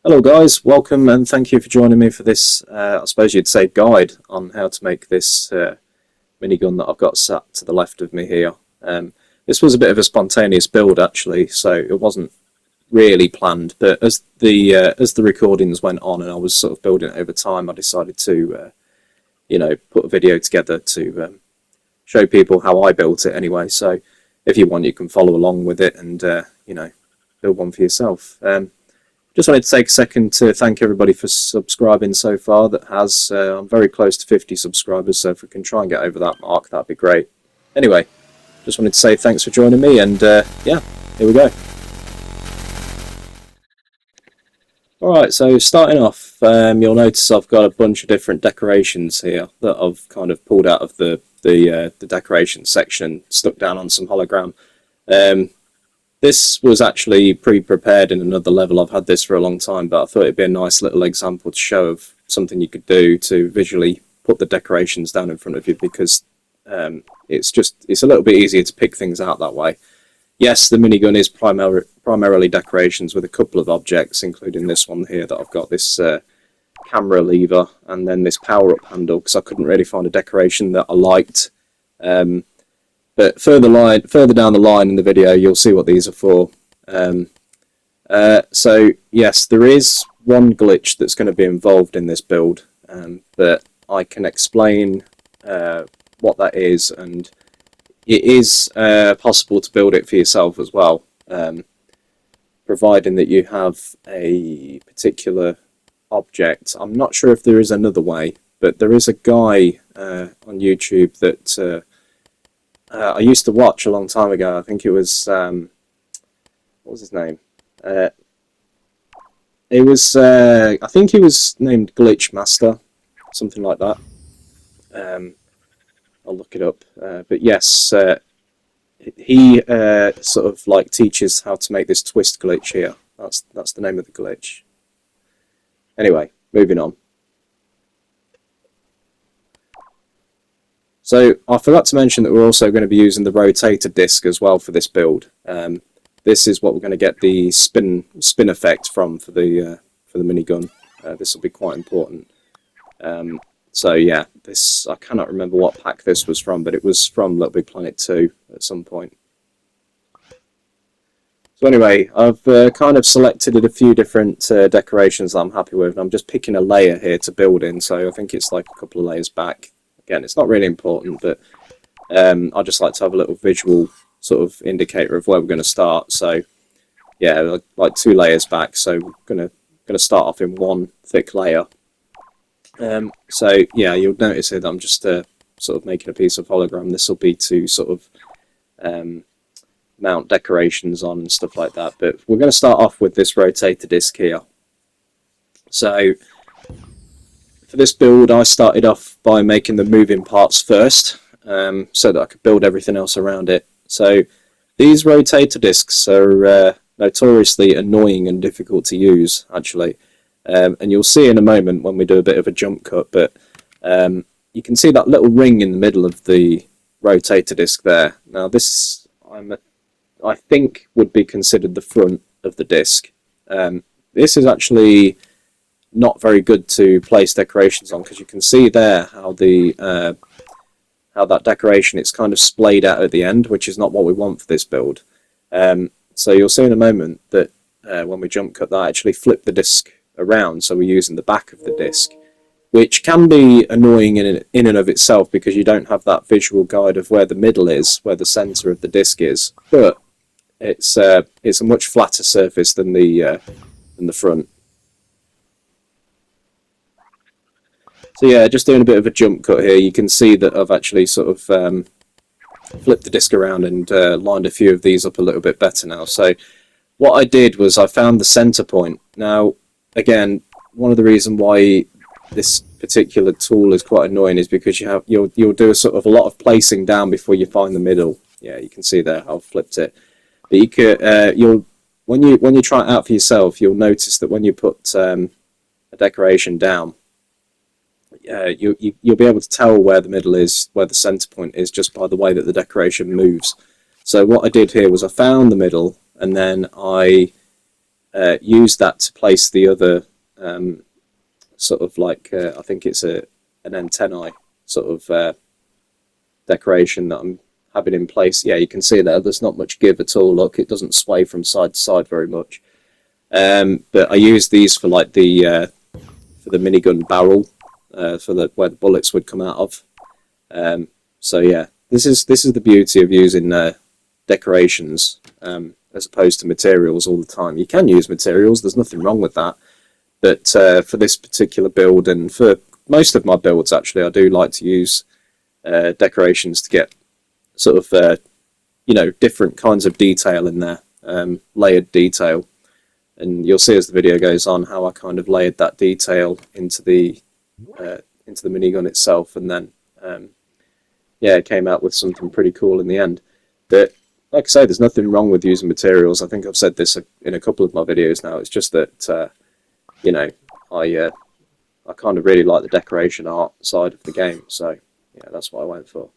Hello guys, welcome and thank you for joining me for this, I suppose you'd say, guide on how to make this minigun that I've got sat to the left of me here. This was a bit of a spontaneous build actually, so it wasn't really planned, but as the recordings went on and I was sort of building it over time, I decided to put a video together to show people how I built it anyway. So if you want, you can follow along with it and build one for yourself. Just wanted to take a second to thank everybody for subscribing so far. That has, I'm very close to 50 subscribers, so if we can try and get over that mark, that'd be great. Anyway, just wanted to say thanks for joining me, and yeah, here we go. Alright, so starting off, you'll notice I've got a bunch of different decorations here that I've kind of pulled out of the decoration section and stuck down on some hologram. This was actually pre-prepared in another level. I've had this for a long time, but I thought it'd be a nice little example to show of something you could do to visually put the decorations down in front of you, because it's a little bit easier to pick things out that way. Yes, the minigun is primarily decorations with a couple of objects, including this one here that I've got, this camera lever, and then this power-up handle, because I couldn't really find a decoration that I liked. But further down the line in the video, you'll see what these are for. So yes, there is one glitch that's going to be involved in this build, but I can explain what that is, and it is possible to build it for yourself as well, providing that you have a particular object. I'm not sure if there is another way, but there is a guy on YouTube that I used to watch a long time ago. I think it was, what was his name? I think he was named Glitch Master, something like that. I'll look it up. But yes, he sort of like teaches how to make this twist glitch here. That's the name of the glitch. Anyway, moving on. So I forgot to mention that we're also going to be using the rotator disc as well for this build. This is what we're going to get the spin effect from for the minigun. This will be quite important. So yeah, I cannot remember what pack this was from, but it was from LittleBigPlanet 2 at some point. So anyway, I've kind of selected a few different decorations that I'm happy with, and I'm just picking a layer here to build in. So I think it's like a couple of layers back. Again, it's not really important, but I just like to have a little visual sort of indicator of where we're going to start. So yeah, like 2 layers back. So we're gonna start off in one thick layer. So yeah, you'll notice here that I'm just sort of making a piece of hologram. This will be to sort of mount decorations on and stuff like that. But we're going to start off with this rotator disc here. So for this build, I started off by making the moving parts first, so that I could build everything else around it. So these rotator discs are notoriously annoying and difficult to use, actually. And you'll see in a moment when we do a bit of a jump cut, but you can see that little ring in the middle of the rotator disc there. Now this, I think, would be considered the front of the disc. This is actually not very good to place decorations on, because you can see there how that decoration, it's kind of splayed out at the end, which is not what we want for this build. So you'll see in a moment that when we jump cut, that actually flip the disc around, so we're using the back of the disc, which can be annoying in and of itself, because you don't have that visual guide of where the middle is, where the center of the disc is. But it's a much flatter surface than the front. So yeah, just doing a bit of a jump cut here, you can see that I've actually sort of flipped the disc around and lined a few of these up a little bit better now. So what I did was I found the center point. Now, again, one of the reasons why this particular tool is quite annoying is because you'll do a lot of placing down before you find the middle. Yeah, you can see there how I've flipped it. But you could when you try it out for yourself, you'll notice that when you put a decoration down, you'll be able to tell where the middle is, where the center point is, just by the way that the decoration moves. So what I did here was I found the middle, and then I use that to place the other sort of like, I think it's an antennae sort of decoration that I'm having in place. Yeah, you can see there's not much give at all. Look, it doesn't sway from side to side very much. But I use these for like the minigun barrel, for where the bullets would come out of. So yeah, this is the beauty of using decorations as opposed to materials all the time. You can use materials, there's nothing wrong with that, but for this particular build, and for most of my builds actually, I do like to use decorations to get sort of different kinds of detail in there, layered detail. And you'll see as the video goes on how I kind of layered that detail into the minigun itself, and then yeah, it came out with something pretty cool in the end. But like I say, there's nothing wrong with using materials. I think I've said this in a couple of my videos now. It's just that I kind of really like the decoration art side of the game, so yeah, that's what I went for.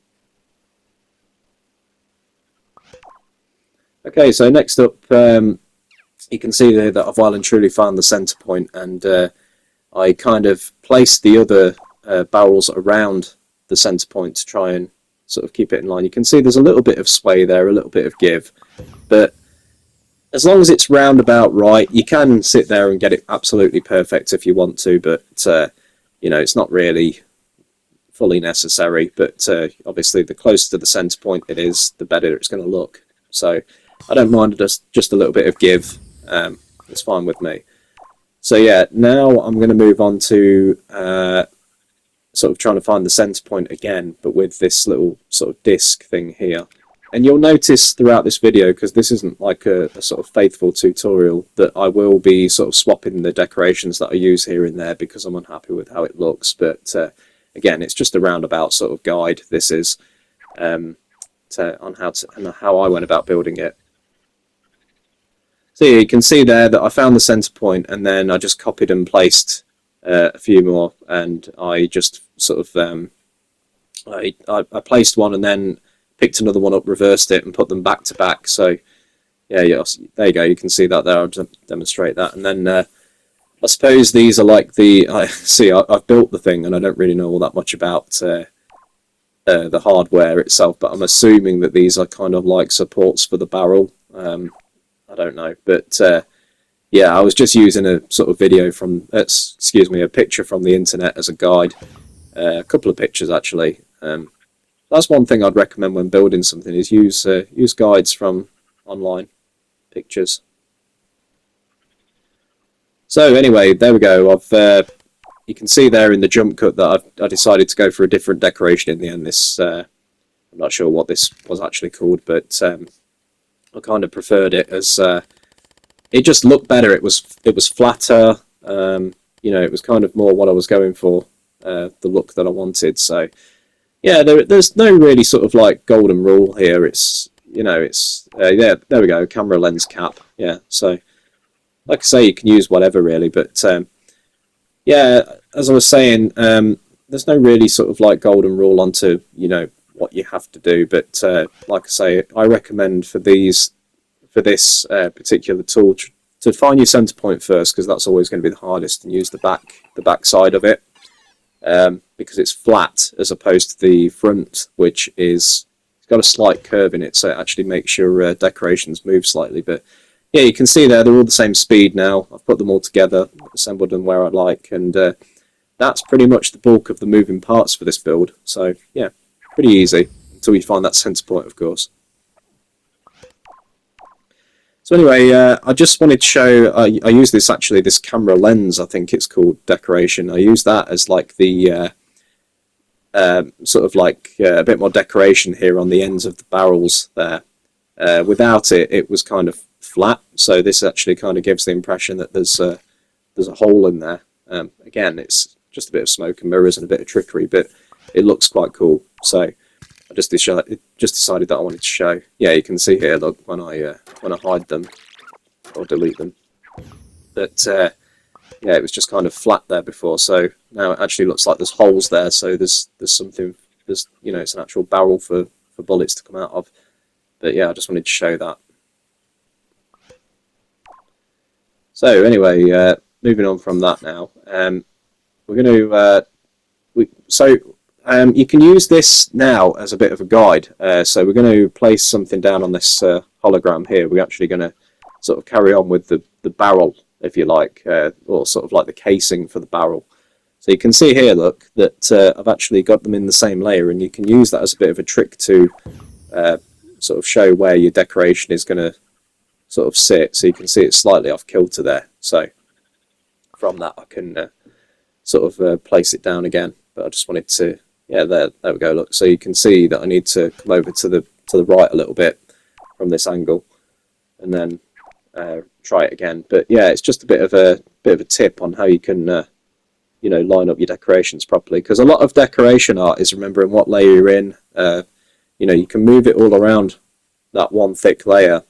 Okay, so next up, you can see there that I've well and truly found the center point, and I kind of placed the other barrels around the center point to try and sort of keep it in line. You can see there's a little bit of sway there, a little bit of give, but as long as it's round about right, you can sit there and get it absolutely perfect if you want to, but it's not really fully necessary. But obviously the closer to the center point it is, the better it's going to look. So I don't mind just a little bit of give. It's fine with me. So yeah, now I'm going to move on to sort of trying to find the center point again, but with this little sort of disc thing here. And you'll notice throughout this video, because this isn't like a sort of faithful tutorial, that I will be sort of swapping the decorations that I use here and there because I'm unhappy with how it looks. But again, it's just a roundabout sort of guide. This is on how I went about building it. So yeah, you can see there that I found the center point, and then I just copied and pasted a few more, and I just sort of I placed one and then picked another one up, reversed it, and put them back to back. So yeah, there you go. You can see that there. I'll demonstrate that. And then I suppose these are like I've built the thing, and I don't really know all that much about the hardware itself, but I'm assuming that these are kind of like supports for the barrel. I don't know, but yeah, I was just using a sort of video from, a picture from the internet as a guide. A couple of pictures actually. That's one thing I'd recommend when building something, is use guides from online pictures. So anyway, there we go. You can see there in the jump cut that I decided to go for a different decoration in the end. This I'm not sure what this was actually called, but I kind of preferred it as it just looked better. It was flatter. It was kind of more what I was going for, the look that I wanted. So yeah, there's no really sort of like golden rule here. It's yeah, there we go, camera lens cap. Yeah, so like I say, you can use whatever really, but yeah, as I was saying, there's no really sort of like golden rule onto what you have to do, but like I say, I recommend for this particular tool to find your center point first, because that's always going to be the hardest, and use the back side of it, because it's flat as opposed to the front, which it's got a slight curve in it, so it actually makes your decorations move slightly. But yeah, you can see there they're all the same speed now. I've put them all together, assembled them where I like, and that's pretty much the bulk of the moving parts for this build. So yeah, pretty easy until you find that center point, of course. So anyway, I just wanted to show, I use this camera lens, I think it's called, decoration. I use that as like the sort of like a bit more decoration here on the ends of the barrels there. Without it, it was kind of flat, so this actually kind of gives the impression that there's a hole in there. Again, it's just a bit of smoke and mirrors and a bit of trickery, but it looks quite cool. So I just decided that I wanted to show. Yeah, you can see here, look, when I hide them or delete them, but yeah, it was just kind of flat there before. So now it actually looks like there's holes there. So there's something. It's an actual barrel for bullets to come out of. But yeah, I just wanted to show that. So anyway, moving on from that now, we're going to you can use this now as a bit of a guide. So we're going to place something down on this hologram here. We're actually going to sort of carry on with the barrel, if you like, or sort of like the casing for the barrel. So you can see here, look, that I've actually got them in the same layer, and you can use that as a bit of a trick to sort of show where your decoration is going to sort of sit. So you can see it's slightly off kilter there. So from that I can sort of place it down again. But I just wanted to, yeah, there we go. Look, so you can see that I need to come over to the right a little bit from this angle, and then try it again. But yeah, it's just a bit of a tip on how you can you know, line up your decorations properly, because a lot of decoration art is remembering what layer you're in. You know, you can move it all around that one thick layer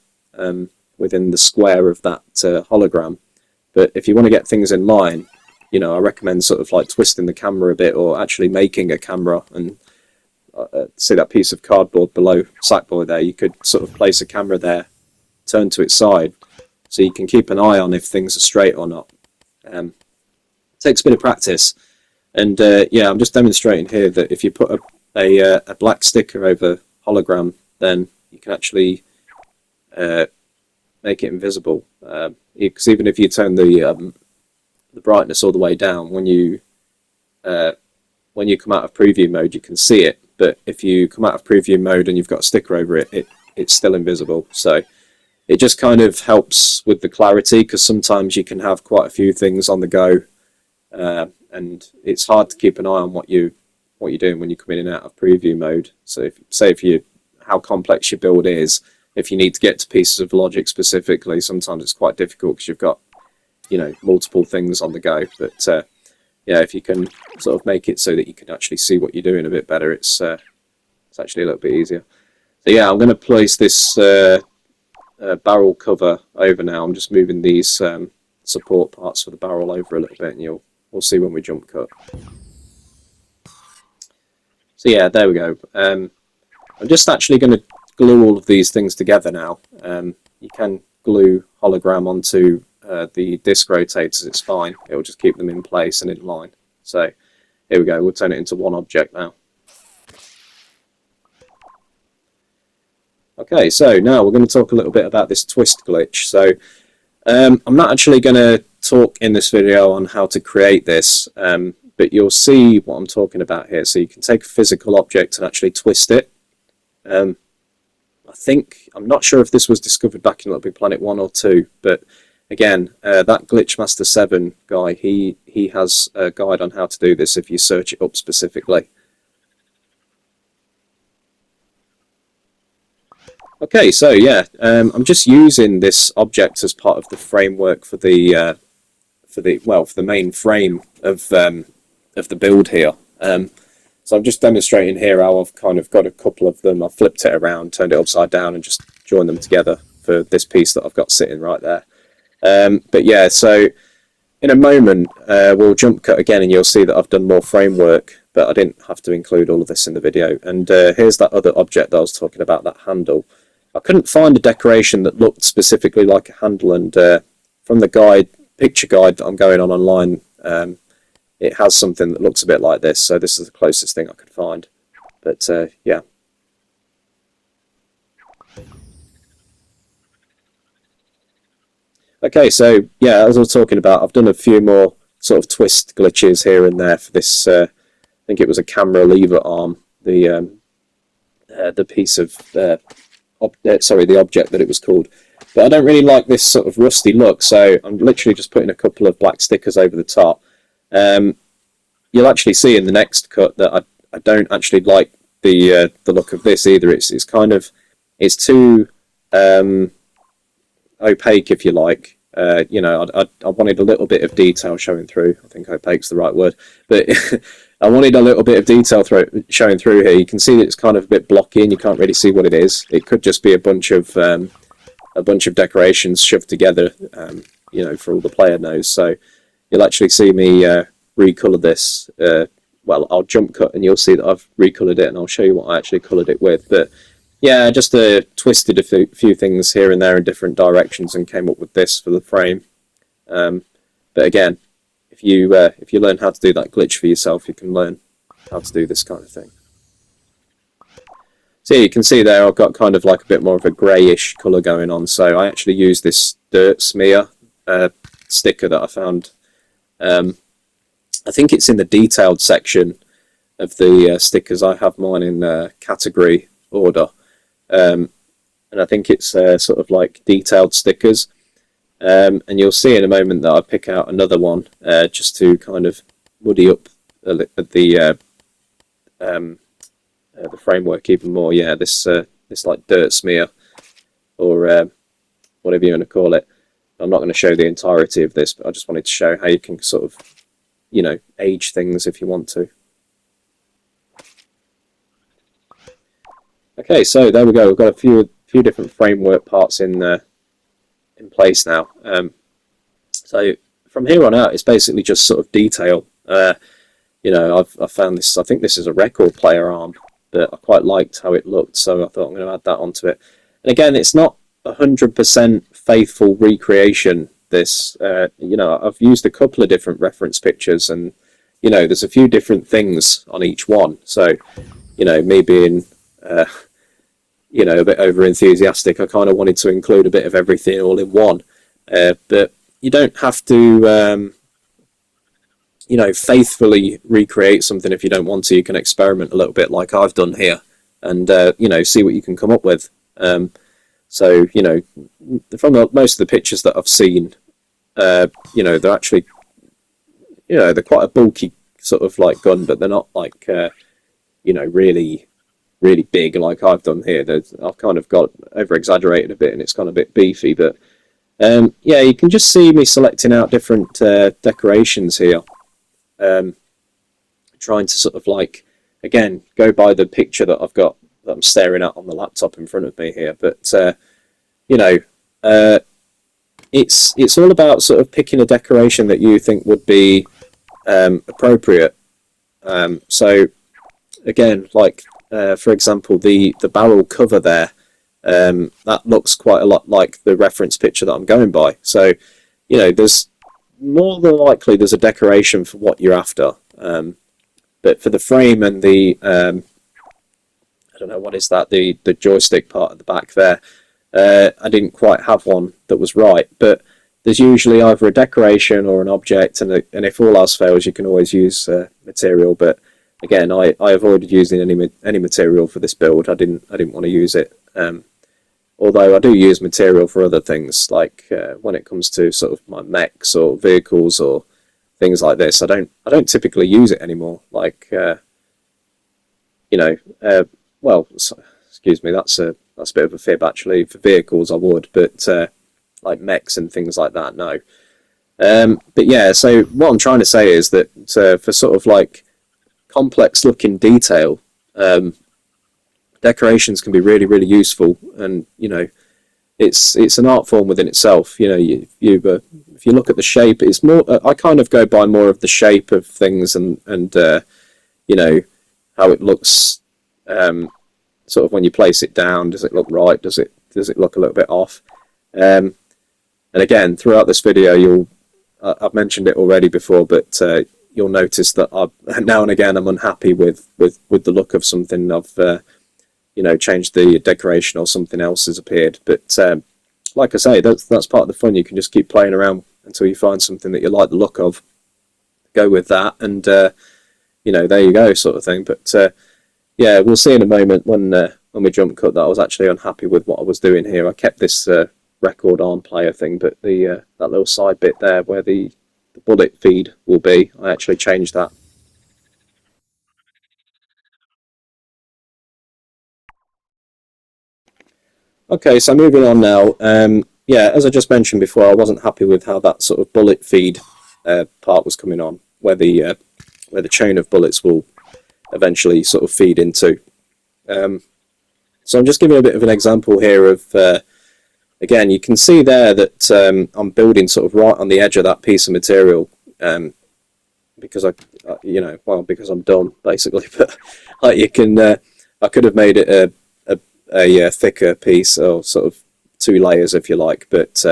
within the square of that hologram, but if you want to get things in line, you know, I recommend sort of like twisting the camera a bit, or actually making a camera. And see that piece of cardboard below Sackboy there, you could sort of place a camera there, turn to its side, so you can keep an eye on if things are straight or not. Takes a bit of practice, and yeah, I'm just demonstrating here that if you put a black sticker over hologram, then you can actually make it invisible. Because even if you turn the brightness all the way down, when you come out of preview mode, you can see it. But if you come out of preview mode and you've got a sticker over it, it's still invisible. So it just kind of helps with the clarity, because sometimes you can have quite a few things on the go, and it's hard to keep an eye on what you're doing when you come in and out of preview mode. So how complex your build is, if you need to get to pieces of logic specifically, sometimes it's quite difficult because you've got, you know, multiple things on the go. But yeah, if you can sort of make it so that you can actually see what you're doing a bit better, it's actually a little bit easier. So yeah, I'm going to place this barrel cover over now. I'm just moving these support parts for the barrel over a little bit, and we'll see when we jump cut. So yeah, there we go. I'm just actually going to glue all of these things together now. You can glue hologram onto the disc rotators, it's fine. It will just keep them in place and in line. So here we go, we'll turn it into one object now. Okay, so now we're going to talk a little bit about this twist glitch. So I'm not actually going to talk in this video on how to create this, but you'll see what I'm talking about here. So you can take a physical object and actually twist it. I'm not sure if this was discovered back in LittleBigPlanet 1 or 2, but again, that Glitchmaster 7 guy, he has a guide on how to do this if you search it up specifically. Okay, so yeah, I'm just using this object as part of the framework for the main frame of the build here. So I'm just demonstrating here how I've kind of got a couple of them. I've flipped it around, turned it upside down, and just joined them together for this piece that I've got sitting right there. But yeah, so in a moment we'll jump cut again, and you'll see that I've done more framework, but I didn't have to include all of this in the video. And here's that other object that I was talking about, that handle. I couldn't find a decoration that looked specifically like a handle, and from the picture guide that I'm going on online, it has something that looks a bit like this, so this is the closest thing I could find. But yeah. Okay, so yeah, as I was talking about, I've done a few more sort of twist glitches here and there for this. I think it was a camera lever arm, the piece of the object that it was called. But I don't really like this sort of rusty look, so I'm literally just putting a couple of black stickers over the top. You'll actually see in the next cut that I don't actually like the look of this either. It's kind of, it's too opaque, if you like. You know, I wanted a little bit of detail showing through. I think opaque's the right word, but I wanted a little bit of detail showing through here. You can see that it's kind of a bit blocky, and you can't really see what it is. It could just be a bunch of decorations shoved together, you know, for all the player knows. So you'll actually see me recolor this. Well, I'll jump cut and you'll see that I've recolored it, and I'll show you what I actually colored it with. But yeah, just twisted a few things here and there in different directions and came up with this for the frame. But again, if you learn how to do that glitch for yourself, you can learn how to do this kind of thing. So you can see there I've got kind of like a bit more of a greyish colour going on. So I actually use this dirt smear sticker that I found. I think it's in the detailed section of the stickers. I have mine in category order. And I think it's sort of like detailed stickers. And you'll see in a moment that I pick out another one just to kind of muddy up the framework even more. Yeah, this like dirt smear, or whatever you want to call it. I'm not going to show the entirety of this, but I just wanted to show how you can sort of, you know, age things if you want to. Okay, so there we go. We've got a few different framework parts in place now. So from here on out, it's basically just sort of detail. You know, I've found this. I think this is a record player arm that I quite liked how it looked, so I thought I'm going to add that onto it. And again, it's not 100% faithful recreation. This, you know, I've used a couple of different reference pictures, and you know, there's a few different things on each one. So, you know, me being you know, a bit over enthusiastic, I kind of wanted to include a bit of everything all in one. But you don't have to, you know, faithfully recreate something if you don't want to. You can experiment a little bit like I've done here, and you know, see what you can come up with. So, you know, from most of the pictures that I've seen, you know, they're actually, you know, they're quite a bulky sort of like gun, but they're not like, you know, really big like I've done here. I've kind of got over exaggerated a bit, and it's kind of a bit beefy, but yeah, you can just see me selecting out different decorations here, trying to sort of like, again, go by the picture that I've got that I'm staring at on the laptop in front of me here. But you know, it's all about sort of picking a decoration that you think would be appropriate. So again, like for example, the barrel cover there, that looks quite a lot like the reference picture that I'm going by. So, you know, there's more than likely there's a decoration for what you're after. But for the frame and the I don't know, what is that, the joystick part at the back there, I didn't quite have one that was right. But there's usually either a decoration or an object, and if all else fails, you can always use material. But again, I avoided using any material for this build. I didn't want to use it. Although I do use material for other things, like when it comes to sort of my mechs or vehicles or things like this, I don't typically use it anymore. Like you know, well, excuse me, that's a bit of a fib actually. For vehicles, I would, but like mechs and things like that, no. But yeah, so what I'm trying to say is that for sort of like complex looking detail, decorations can be really useful, and you know, it's an art form within itself. You know, if you look at the shape, it's more. I kind of go by more of the shape of things, and you know, how it looks. Sort of when you place it down, does it look right? Does it look a little bit off? And again, throughout this video, I've mentioned it already before, but you'll notice that now and again I'm unhappy with the look of something. I've you know, changed the decoration or something else has appeared. But like I say, that's part of the fun. You can just keep playing around until you find something that you like the look of. Go with that, and you know, there you go, sort of thing. But yeah, we'll see in a moment when we jump cut that I was actually unhappy with what I was doing here. I kept this record arm player thing, but the that little side bit there where the bullet feed will be, I actually changed that. Okay, so moving on now. Yeah, as I just mentioned before, I wasn't happy with how that sort of bullet feed part was coming on, where the chain of bullets will eventually sort of feed into. So I'm just giving a bit of an example here of, again, you can see there that I'm building sort of right on the edge of that piece of material, because you know, well, because I'm dumb, basically. But like you can, I could have made it a thicker piece, or sort of 2 layers if you like, but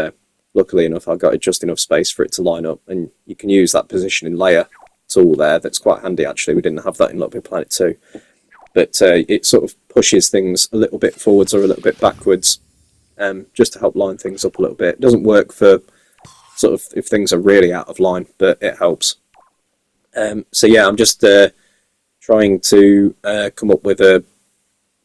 luckily enough, I got just enough space for it to line up, and you can use that positioning layer tool there. That's quite handy actually. We didn't have that in LittleBigPlanet 2, but it sort of pushes things a little bit forwards or a little bit backwards, just to help line things up a little bit. It doesn't work for sort of if things are really out of line, but it helps. So yeah, I'm just trying to come up with a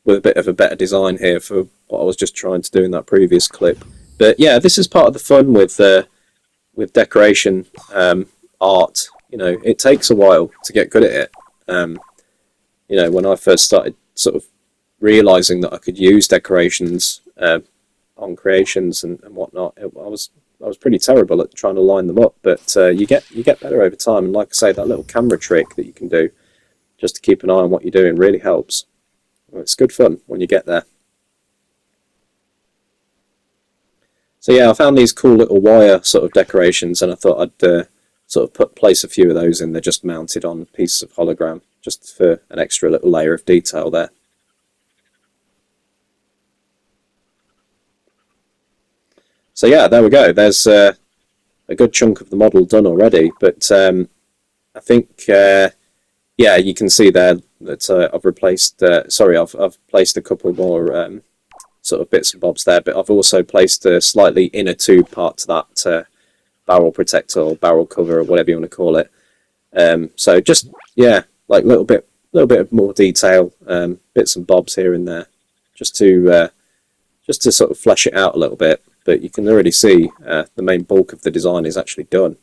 bit of a better design here for what I was just trying to do in that previous clip. But yeah, this is part of the fun with decoration art. You know, it takes a while to get good at it. You know, when I first started sort of realizing that I could use decorations on creations and whatnot, I was pretty terrible at trying to line them up. But you get better over time. And like I say, that little camera trick that you can do just to keep an eye on what you're doing really helps. Well, it's good fun when you get there. So yeah, I found these cool little wire sort of decorations, and I thought I'd sort of place a few of those in there, just mounted on pieces of hologram, just for an extra little layer of detail there. So yeah, there we go. There's a good chunk of the model done already, but I think yeah, you can see there that I've replaced. I've placed a couple more sort of bits and bobs there, but I've also placed a slightly inner tube part to that barrel protector or barrel cover or whatever you want to call it. So just, yeah, like little bit of more detail, bits and bobs here and there, just to sort of flesh it out a little bit. But you can already see the main bulk of the design is actually done.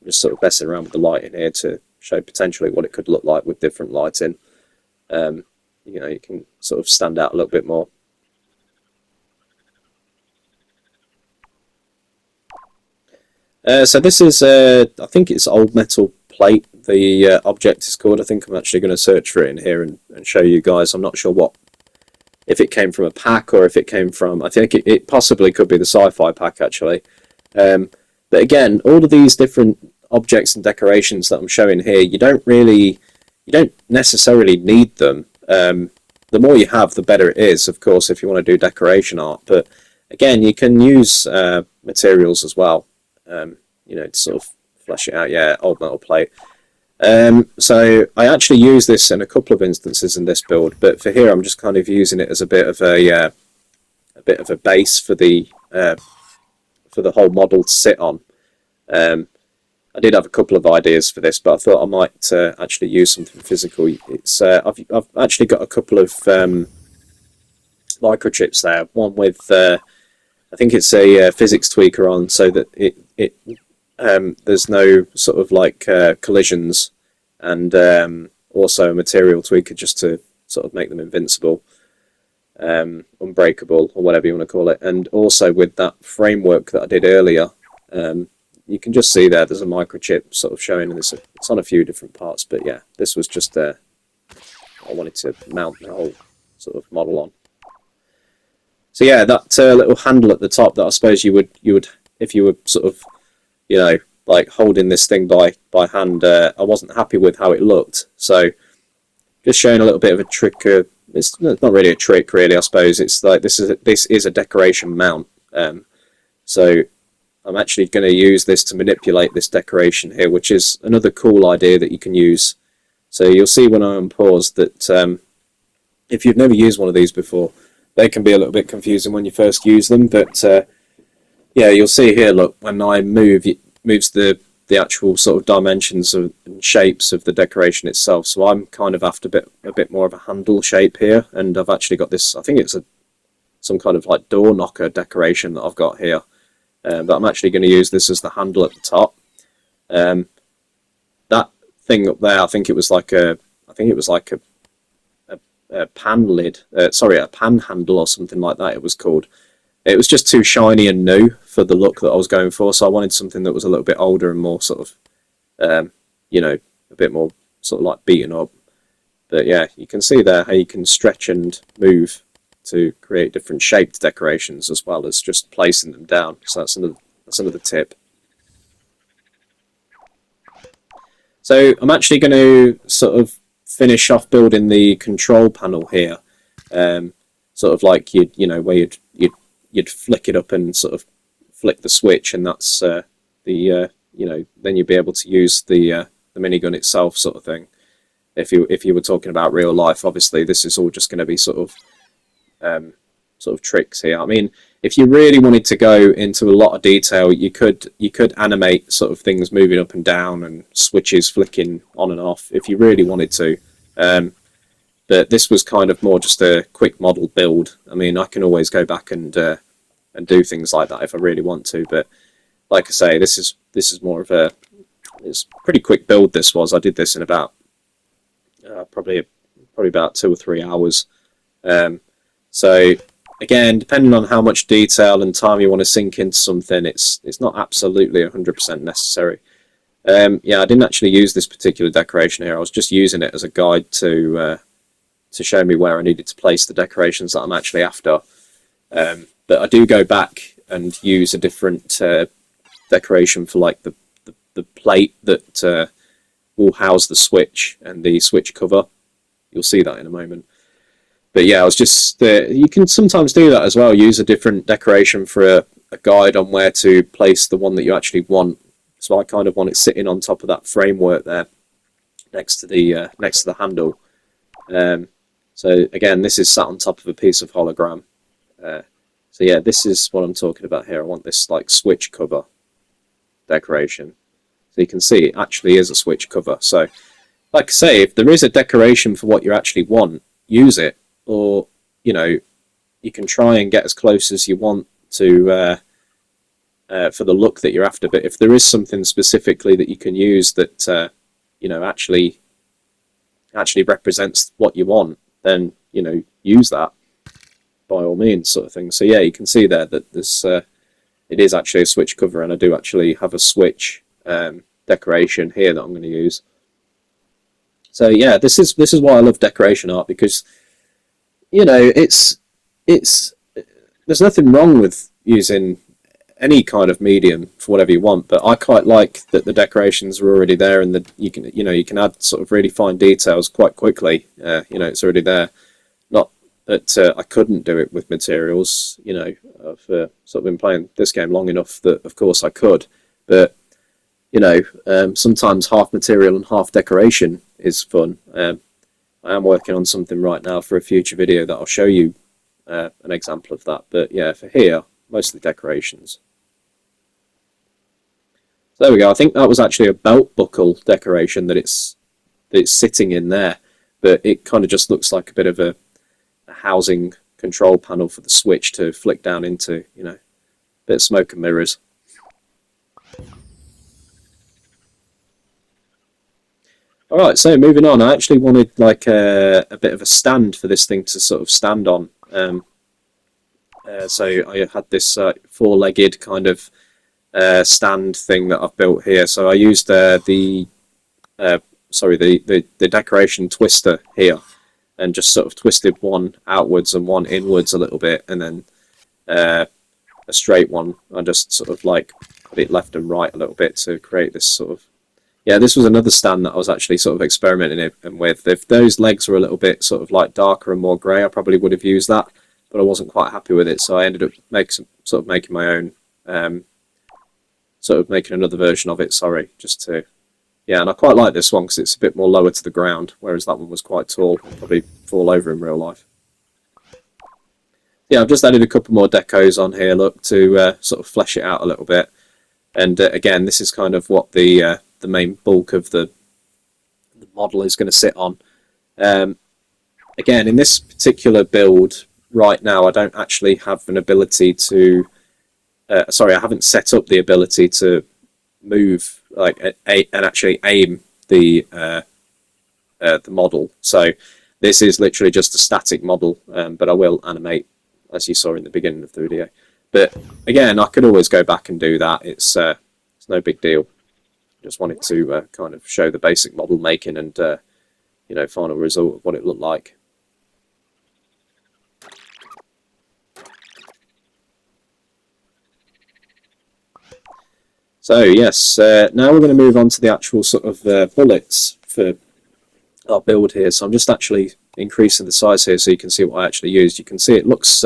I'm just sort of messing around with the lighting here to show potentially what it could look like with different lighting. You know, you can sort of stand out a little bit more. So this is, I think it's old metal plate, the object is called. I think I'm actually going to search for it in here and show you guys. I'm not sure if it came from a pack or if it came from, I think it possibly could be the sci-fi pack actually. But again, all of these different objects and decorations that I'm showing here, you don't necessarily need them. The more you have, the better it is, of course, if you want to do decoration art. But again, you can use materials as well. You know, to sort of flesh it out. Yeah, old metal plate. So I actually use this in a couple of instances in this build, but for here I'm just kind of using it as a bit of a base for the whole model to sit on. I did have a couple of ideas for this, but I thought I might actually use something physical. It's I've actually got a couple of microchips there. One with I think it's a physics tweaker on, so that there's no sort of like collisions, and also a material tweaker just to sort of make them invincible, unbreakable, or whatever you want to call it. And also with that framework that I did earlier, you can just see there's a microchip sort of showing, and it's on a few different parts. But yeah, this was just I wanted to mount the whole sort of model on. So yeah, that little handle at the top that I suppose you would if you were sort of, you know, like holding this thing by hand, I wasn't happy with how it looked. So just showing a little bit of a trick. It's not really a trick, really. I suppose it's like this is a decoration mount. So I'm actually going to use this to manipulate this decoration here, which is another cool idea that you can use. So you'll see when I unpause that if you've never used one of these before, they can be a little bit confusing when you first use them. But yeah, you'll see here, look, when I move, it moves the actual sort of dimensions and shapes of the decoration itself. So I'm kind of after a bit more of a handle shape here, and I've actually got this, I think it's some kind of like door knocker decoration that I've got here. But I'm actually going to use this as the handle at the top. That thing up there, I think it was like a pan lid, sorry, a pan handle or something like that it was called. It was just too shiny and new for the look that I was going for, so I wanted something that was a little bit older and more sort of, you know, a bit more sort of like beaten up. But yeah, you can see there how you can stretch and move to create different shaped decorations as well as just placing them down. So that's another tip. So I'm actually going to sort of finish off building the control panel here, sort of like you know where you'd flick it up and sort of flick the switch, and that's then you'd be able to use the minigun itself, sort of thing. If you were talking about real life, obviously this is all just going to be sort of tricks here. I mean, if you really wanted to go into a lot of detail, you could animate sort of things moving up and down and switches flicking on and off if you really wanted to. But this was kind of more just a quick model build. I mean, I can always go back and do things like that if I really want to. But like I say, this is more of it's a pretty quick build. This was. I did this in about probably about 2 or 3 hours. So again, depending on how much detail and time you want to sink into something, it's not absolutely 100% necessary. Yeah, I didn't actually use this particular decoration here. I was just using it as a guide to show me where I needed to place the decorations that I'm actually after. But I do go back and use a different decoration for like the plate that will house the switch and the switch cover. You'll see that in a moment. But yeah, I was just you can sometimes do that as well. Use a different decoration for a guide on where to place the one that you actually want. So I kind of want it sitting on top of that framework there, next to the handle. So again, this is sat on top of a piece of hologram. So yeah, this is what I'm talking about here. I want this like switch cover decoration. So you can see it actually is a switch cover. So like I say, if there is a decoration for what you actually want, use it. Or, you know, you can try and get as close as you want to for the look that you're after. But if there is something specifically that you can use that, you know, actually represents what you want, then, you know, use that by all means, sort of thing. So yeah, you can see there that this it is actually a switch cover, and I do actually have a switch decoration here that I'm going to use. So yeah, this is why I love decoration art, because, you know, it's there's nothing wrong with using any kind of medium for whatever you want, but I quite like that the decorations are already there, and that you can add sort of really fine details quite quickly. You know, it's already there. Not that I couldn't do it with materials. You know, I've sort of been playing this game long enough that of course I could, but you know, sometimes half material and half decoration is fun. I am working on something right now for a future video that I'll show you an example of that. But yeah, for here, mostly decorations. So there we go. I think that was actually a belt buckle decoration that it's sitting in there, but it kind of just looks like a bit of a housing control panel for the switch to flick down into. You know, bit of smoke and mirrors. Alright, so moving on, I actually wanted like a bit of a stand for this thing to sort of stand on. So I had this four-legged kind of stand thing that I've built here. So I used the decoration twister here, and just sort of twisted one outwards and one inwards a little bit, and then a straight one. I just sort of like put it left and right a little bit to create this sort of. Yeah, this was another stand that I was actually sort of experimenting with. If those legs were a little bit sort of like darker and more grey, I probably would have used that, but I wasn't quite happy with it, so I ended up making my own, sort of making another version of it. Sorry, just to, yeah, and I quite like this one because it's a bit more lower to the ground, whereas that one was quite tall. I'd probably fall over in real life. Yeah, I've just added a couple more decos on here, look, to sort of flesh it out a little bit. And again, this is kind of what the main bulk of the model is going to sit on. Again, in this particular build right now, I don't actually have an ability to. Sorry, I haven't set up the ability to move and actually aim the model. So this is literally just a static model, but I will animate, as you saw in the beginning of the video. But again, I could always go back and do that. It's no big deal. Just wanted to kind of show the basic model making and you know, final result of what it looked like. So yes, now we're going to move on to the actual sort of bullets for our build here. So I'm just actually increasing the size here so you can see what I actually used. You can see it looks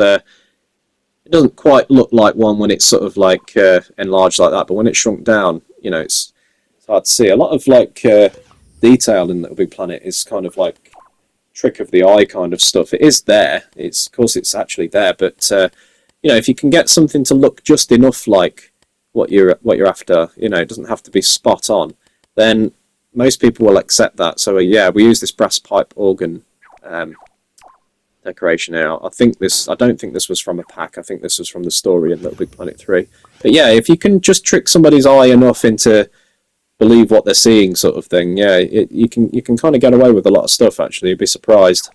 it doesn't quite look like one when it's sort of like enlarged like that, but when it's shrunk down, you know, it's hard to see. A lot of like detail in LittleBigPlanet is kind of like trick of the eye kind of stuff. It is there. It's, of course, it's actually there, but you know, if you can get something to look just enough like what you're after, you know, it doesn't have to be spot on, then most people will accept that. So yeah, we use this brass pipe organ decoration here. I don't think this was from a pack. I think this was from the story in LittleBigPlanet 3. But yeah, if you can just trick somebody's eye enough into believe what they're seeing, sort of thing, yeah, you can kind of get away with a lot of stuff. Actually, you'd be surprised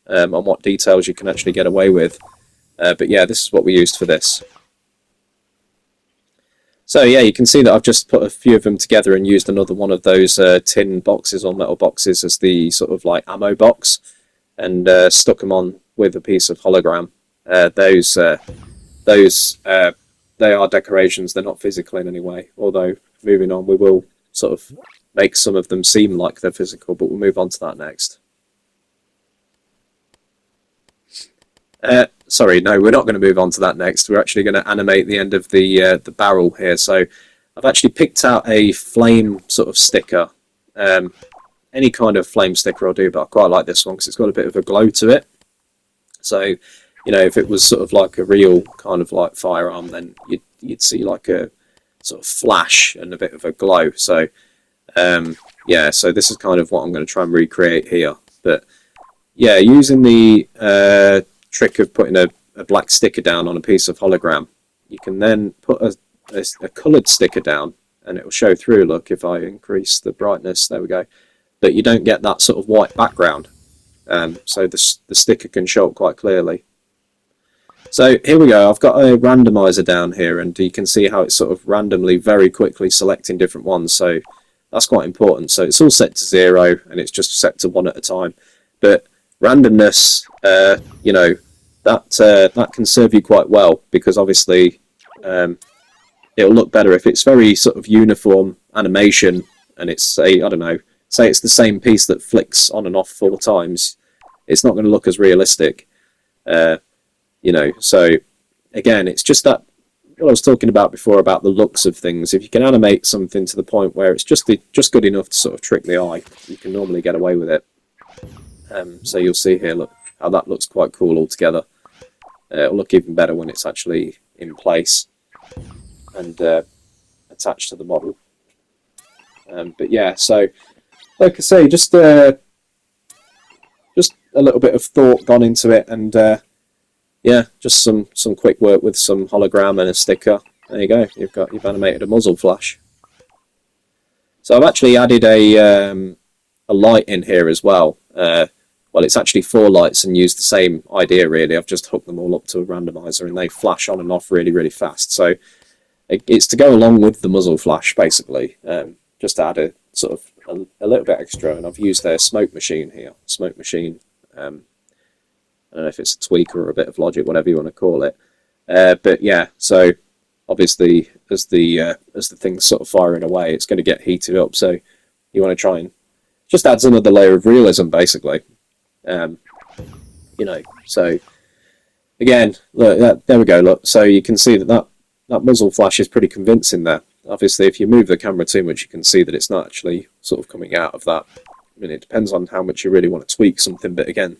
on what details you can actually get away with. But yeah, this is what we used for this. So yeah, you can see that I've just put a few of them together and used another one of those tin boxes or metal boxes as the sort of like ammo box, and stuck them on with a piece of hologram. Those they are decorations. They're not physical in any way. Although moving on, we will sort of make some of them seem like they're physical, but we'll move on to that next. Sorry, no, we're not going to move on to that next. We're actually going to animate the end of the barrel here. So I've actually picked out a flame sort of sticker. Any kind of flame sticker will do, but I quite like this one because it's got a bit of a glow to it. So, you know, if it was sort of like a real kind of like firearm, then you'd see like a sort of flash and a bit of a glow. So, yeah, so this is kind of what I'm going to try and recreate here. But yeah, using the trick of putting a black sticker down on a piece of hologram, you can then put a coloured sticker down and it will show through. Look, if I increase the brightness, there we go. But you don't get that sort of white background, so the sticker can show up quite clearly. So here we go, I've got a randomizer down here, and you can see how it's sort of randomly, very quickly selecting different ones, so that's quite important. So it's all set to 0, and it's just set to 1 at a time. But randomness, you know, that can serve you quite well, because obviously it'll look better if it's very sort of uniform animation, and it's, say, I don't know, say it's the same piece that flicks on and off 4 times, it's not going to look as realistic. You know, so again, it's just that what I was talking about before about the looks of things. If you can animate something to the point where it's just good enough to sort of trick the eye, you can normally get away with it. So you'll see here, look, how that looks quite cool altogether. It'll look even better when it's actually in place and attached to the model. But yeah, so like I say, just a little bit of thought gone into it, and yeah, just some quick work with some hologram and a sticker. There you go. You've animated a muzzle flash. So I've actually added a light in here as well. Well, it's actually 4 lights and used the same idea really. I've just hooked them all up to a randomizer and they flash on and off really, really fast. So it's to go along with the muzzle flash basically. Just to add a sort of a little bit extra, and I've used their smoke machine here. Smoke machine. I don't know if it's a tweaker or a bit of logic, whatever you want to call it. But yeah, so obviously as the thing's sort of firing away, it's going to get heated up. So you want to try and just adds another layer of realism, basically. You know, so again, look, there we go. Look, so you can see that muzzle flash is pretty convincing there. Obviously, if you move the camera too much, you can see that it's not actually sort of coming out of that. I mean, it depends on how much you really want to tweak something, but again,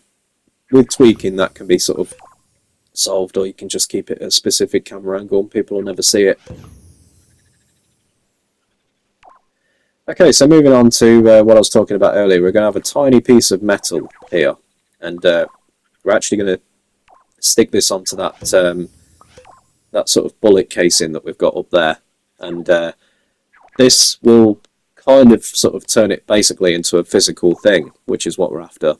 with tweaking, that can be sort of solved, or you can just keep it at a specific camera angle and people will never see it. Okay, so moving on to what I was talking about earlier, we're going to have a tiny piece of metal here, and we're actually going to stick this onto that that sort of bullet casing that we've got up there, and this will kind of sort of turn it basically into a physical thing, which is what we're after.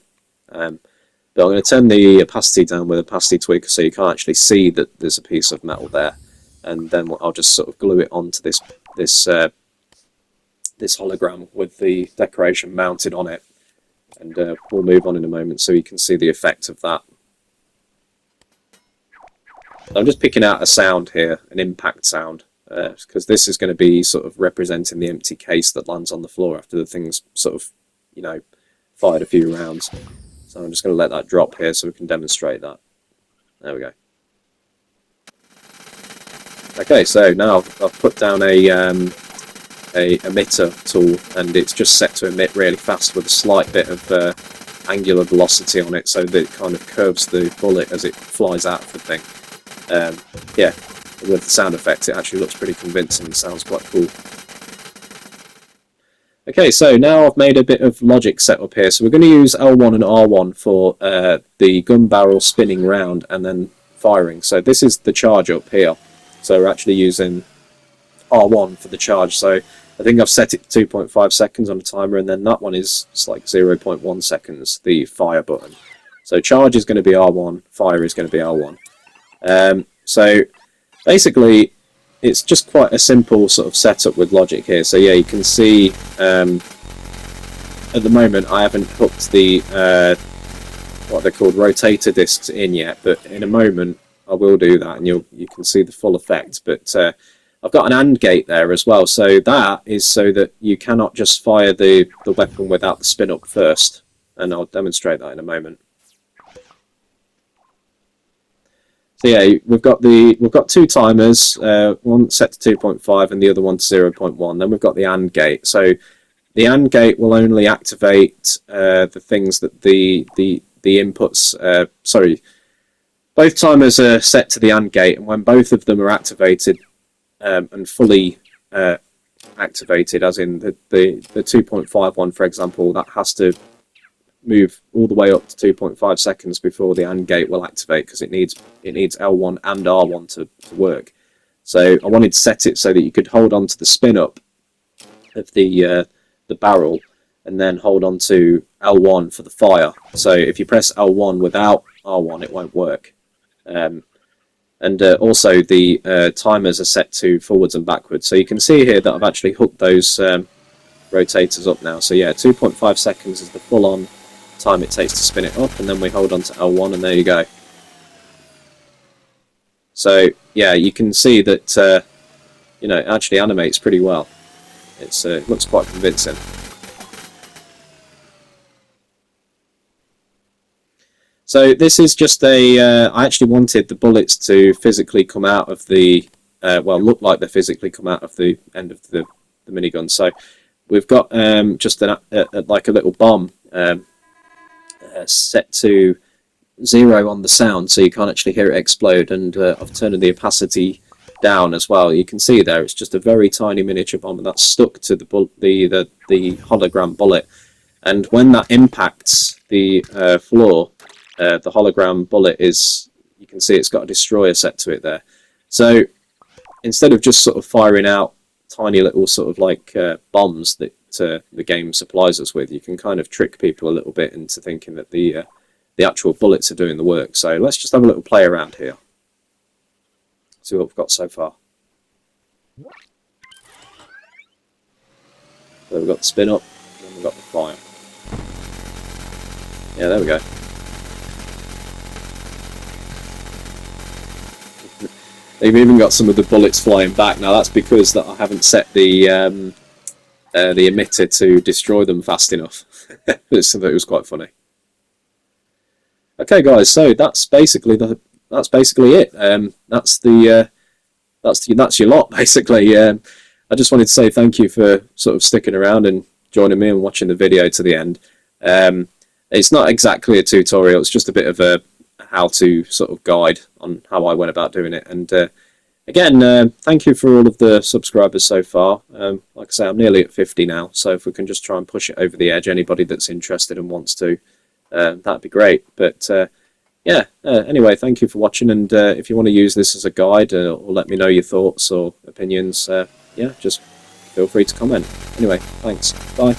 But I'm going to turn the opacity down with opacity tweaker so you can't actually see that there's a piece of metal there, and then I'll just sort of glue it onto this hologram with the decoration mounted on it, and we'll move on in a moment so you can see the effect of that. I'm just picking out a sound here, an impact sound, because this is going to be sort of representing the empty case that lands on the floor after the thing's sort of, you know, fired a few rounds. So I'm just going to let that drop here so we can demonstrate that. There we go. Okay, so now I've put down a emitter tool, and it's just set to emit really fast with a slight bit of angular velocity on it, so that it kind of curves the bullet as it flies out of the thing. Yeah, with the sound effects, it actually looks pretty convincing and sounds quite cool. Okay, so now I've made a bit of logic setup here. So we're going to use L1 and R1 for the gun barrel spinning round and then firing. So this is the charge up here. So we're actually using R1 for the charge. So I think I've set it to 2.5 seconds on the timer, and then that one is like 0.1 seconds, the fire button. So charge is going to be R1, fire is going to be L1. So basically, it's just quite a simple sort of setup with logic here. So yeah, you can see at the moment I haven't hooked the what they're called rotator discs in yet, but in a moment I will do that, and you can see the full effect. But I've got an AND gate there as well, so that is so that you cannot just fire the weapon without the spin up first, and I'll demonstrate that in a moment. So yeah, we've got two timers, one set to 2.5 and the other one to 0.1. Then we've got the AND gate. So the AND gate will only activate the things that the inputs. Sorry, both timers are set to the AND gate, and when both of them are activated and fully activated, as in the 2.5 one, for example, that has to move all the way up to 2.5 seconds before the AND gate will activate, because it needs L1 and R1 to work. So I wanted to set it so that you could hold on to the spin up of the barrel and then hold on to L1 for the fire. So if you press L1 without R1, it won't work. And also the timers are set to forwards and backwards. So you can see here that I've actually hooked those rotators up now. So yeah, 2.5 seconds is the full-on time it takes to spin it up, and then we hold on to L1, and there you go. So yeah, you can see that it actually animates pretty well. It looks quite convincing. So this is just I actually wanted the bullets to physically come out of the look like they physically come out of the end of the minigun. So we've got just like a little bomb set to 0 on the sound, so you can't actually hear it explode, and I've turned the opacity down as well. You can see there it's just a very tiny miniature bomb, and that's stuck to the hologram bullet, and when that impacts the floor, the hologram bullet you can see it's got a destroyer set to it there. So instead of just sort of firing out tiny little sort of like bombs that the game supplies us with, you can kind of trick people a little bit into thinking that the actual bullets are doing the work. So let's just have a little play around here. See what we've got so far. So we've got the spin up, and then we've got the fire. Yeah, there we go. They've even got some of the bullets flying back. Now that's because that I haven't set the emitter to destroy them fast enough. So that was quite funny. Okay, guys, so that's basically it. That's your lot basically. I just wanted to say thank you for sort of sticking around and joining me and watching the video to the end. It's not exactly a tutorial; it's just a bit of a how-to sort of guide on how I went about doing it. And again, thank you for all of the subscribers so far. Like I say, I'm nearly at 50 now, so if we can just try and push it over the edge, anybody that's interested and wants to, that'd be great. But yeah, anyway, thank you for watching, and if you want to use this as a guide or let me know your thoughts or opinions, yeah, just feel free to comment. Anyway, thanks. Bye.